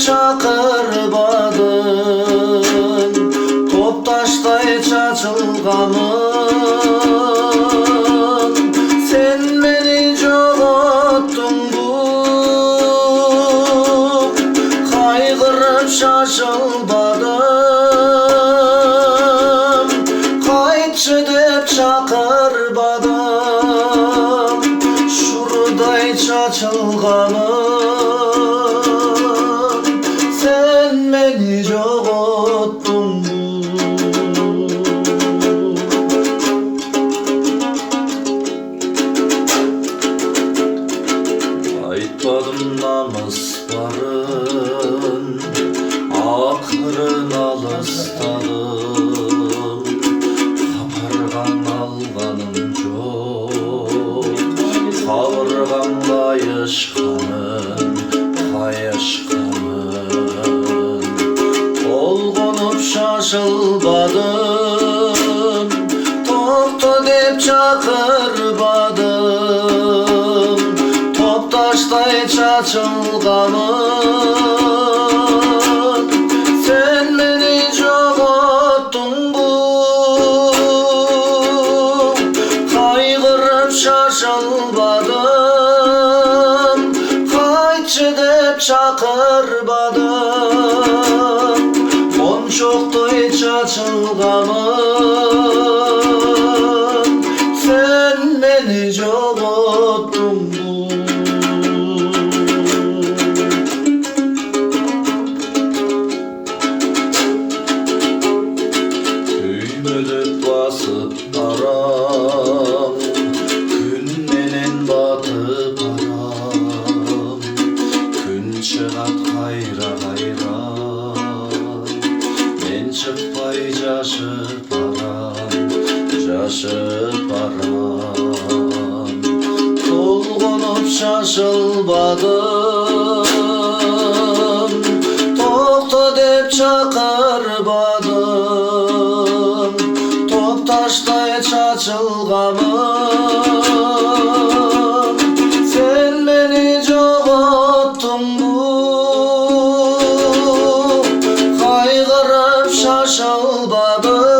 çakırmadın, top taştay çatılgamın. Sen beni jogattın bu, kaygırıp şaşılmadım. Kaytçı dep çakırmadım, şurday çatılgamın. Sen beni jogattın bu. Aytmadım namazların, akırın alıstadım. Kapargan alganım çok, kavurgan kayışkanın, kayışkanın. Olgunup şaşılmadım, topta dep çakırmadım. Top taştay çatılgamın. Sen beni jogattın bu, kaygırıp şaşılmadım. Kaytçı dep çakırmadım, monçoktoy çatılgamın. Sen beni jogattın bu. Tüymülüp basıp aram, gün menen batıp aram. Gün çıgat hayra hayra, men çıkpay jaşıp aram, jaşıp aram. Dolgunup şaşılmadım, tokta dep çakırmadım. Top taştay çatılgamın. Sen beni jogattın bu, kaygırıp şaşılmadım.